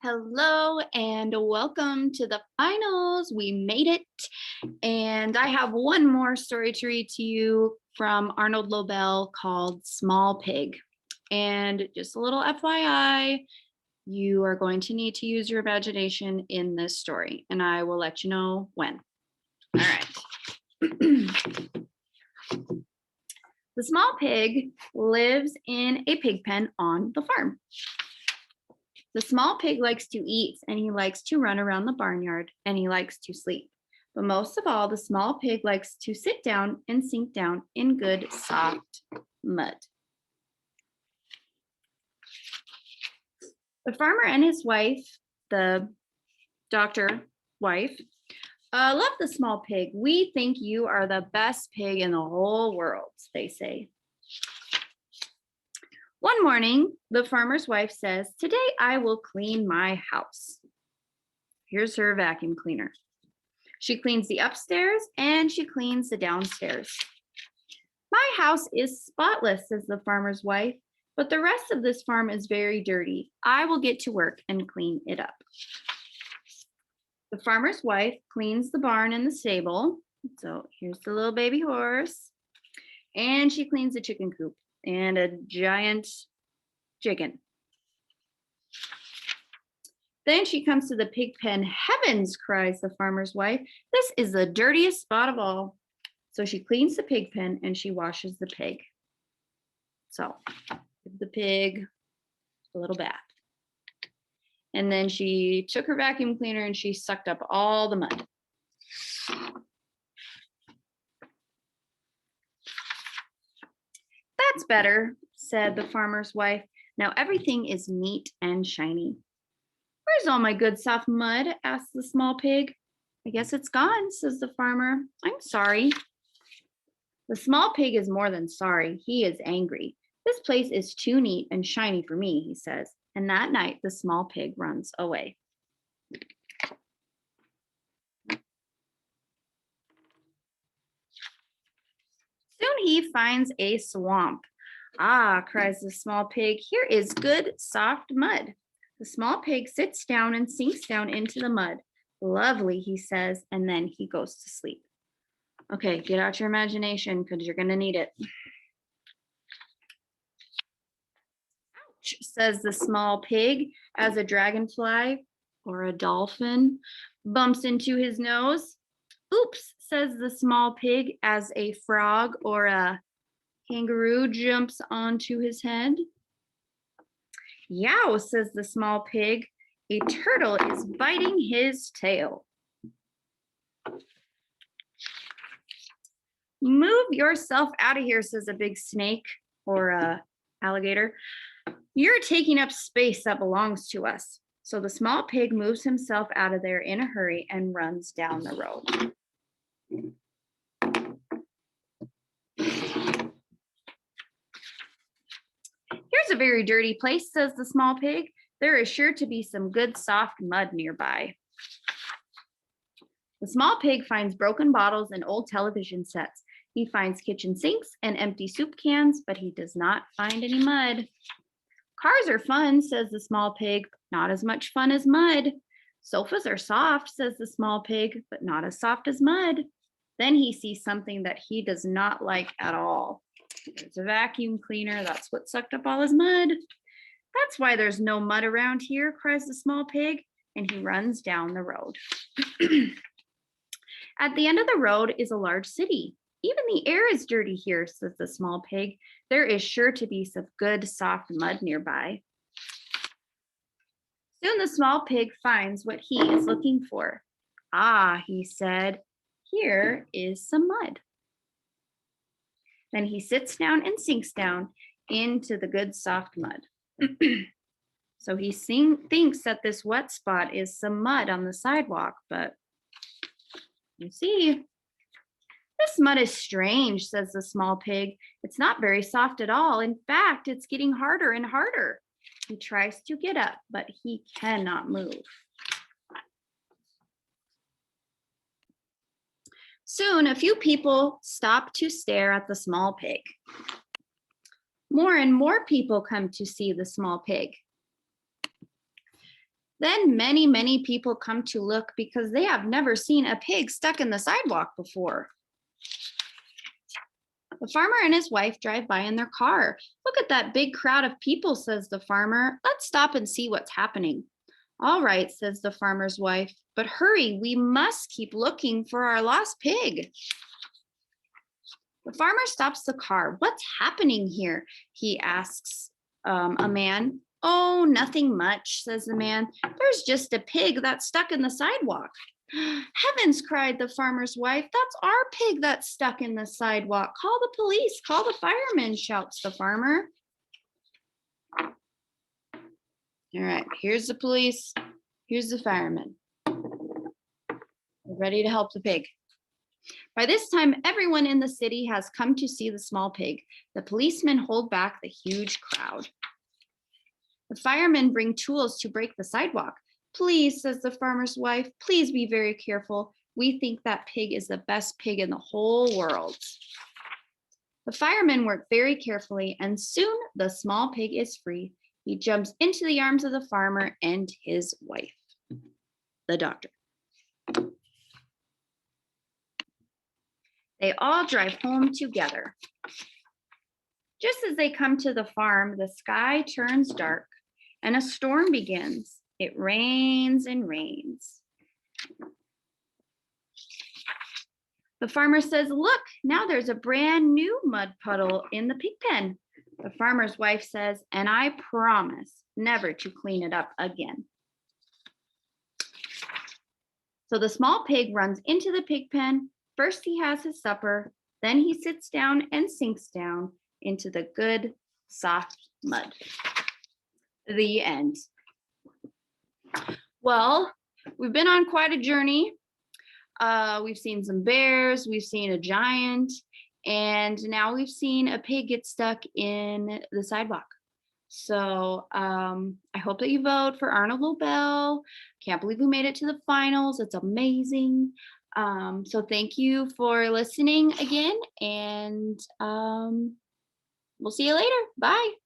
Hello and welcome to the finals. We made it. And I have one more story to read to you from Arnold Lobel called Small Pig. And just a little FYI, you are going to need to use your imagination in this story, and I will let you know when. All right. The small pig lives in a pig pen on the farm. The small pig likes to eat, and he likes to run around the barnyard, and he likes to sleep. But most of all, the small pig likes to sit down and sink down in good, soft mud. The farmer and his wife, the doctor wife, love the small pig. We think you are the best pig in the whole world, they say. One morning, the farmer's wife says, "Today I will clean my house." Here's her vacuum cleaner. She cleans the upstairs and she cleans the downstairs. "My house is spotless," says the farmer's wife, "but the rest of this farm is very dirty. I will get to work and clean it up." The farmer's wife cleans the barn and the stable. So here's the little baby horse. And she cleans the chicken coop and a giant chicken. Then she comes to the pig pen. "Heavens," cries the farmer's wife, "this is the dirtiest spot of all." So she cleans the pig pen and she washes the pig. So give the pig a little bath. And then she took her vacuum cleaner and she sucked up all the mud. "That's better," said the farmer's wife. "Now everything is neat and shiny." "Where's all my good soft mud?" asked the small pig. "I guess it's gone," says the farmer. "I'm sorry." The small pig is more than sorry. He is angry. "This place is too neat and shiny for me," he says. And that night, the small pig runs away. Soon he finds a swamp. "Ah," cries the small pig, "here is good soft mud." The small pig sits down and sinks down into the mud. "Lovely," he says, and then he goes to sleep. Okay, get out your imagination because you're going to need it. "Ouch," says the small pig as a dragonfly or a dolphin bumps into his nose. "Oops," says the small pig as a frog or a kangaroo jumps onto his head. "Yow," says the small pig, "a turtle is biting his tail." "Move yourself out of here," says a big snake or a alligator. "You're taking up space that belongs to us." So the small pig moves himself out of there in a hurry and runs down the road. "Here's a very dirty place," says the small pig. "There is sure to be some good soft mud nearby." The small pig finds broken bottles and old television sets. He finds kitchen sinks and empty soup cans, but he does not find any mud. "Cars are fun," says the small pig, "but not as much fun as mud." "Sofas are soft," says the small pig, "but not as soft as mud." Then he sees something that he does not like at all. There's a vacuum cleaner. That's what sucked up all his mud. "That's why there's no mud around here," cries the small pig, and he runs down the road. At the end of the road is a large city. "Even the air is dirty here," says the small pig. "There is sure to be some good soft mud nearby." Soon the small pig finds what he is looking for. "Ah," he said, "here is some mud." Then he sits down and sinks down into the good soft mud. So he thinks that this wet spot is some mud on the sidewalk, but you see, "This mud is strange," says the small pig. "It's not very soft at all. In fact, it's getting harder and harder." He tries to get up, but he cannot move. Soon, a few people stop to stare at the small pig. More and more people come to see the small pig. Then many, many people come to look because they have never seen a pig stuck in the sidewalk before. The farmer and his wife drive by in their car. Look at that big crowd of people, says the farmer. Let's stop and see what's happening. All right, says the farmer's wife, but hurry, we must keep looking for our lost pig. The farmer stops the car. What's happening here? He asks a man. Oh, nothing much, says the man. There's just a pig that's stuck in the sidewalk. Heavens, cried the farmer's wife. That's our pig that's stuck in the sidewalk. Call the police, call the firemen, shouts the farmer. All right, here's the police, here's the firemen. We're ready to help the pig. By this time, everyone in the city has come to see the small pig. The policemen hold back the huge crowd. The firemen bring tools to break the sidewalk. Please, says the farmer's wife, please be very careful. We think that pig is the best pig in the whole world. The firemen work very carefully, and soon the small pig is free. He jumps into the arms of the farmer and his wife, the doctor. They all drive home together. Just as they come to the farm, the sky turns dark and a storm begins. It rains and rains. The farmer says, look, now there's a brand new mud puddle in the pig pen. The farmer's wife says, and I promise never to clean it up again. So the small pig runs into the pig pen. First he has his supper, then he sits down and sinks down into the good, soft mud. The end. Well, we've been on quite a journey. We've seen some bears, we've seen a giant, and now we've seen a pig get stuck in the sidewalk. So I hope that you vote for Arnold Lobel. Can't believe we made it to the finals. It's amazing. So thank you for listening again, and we'll see you later. Bye.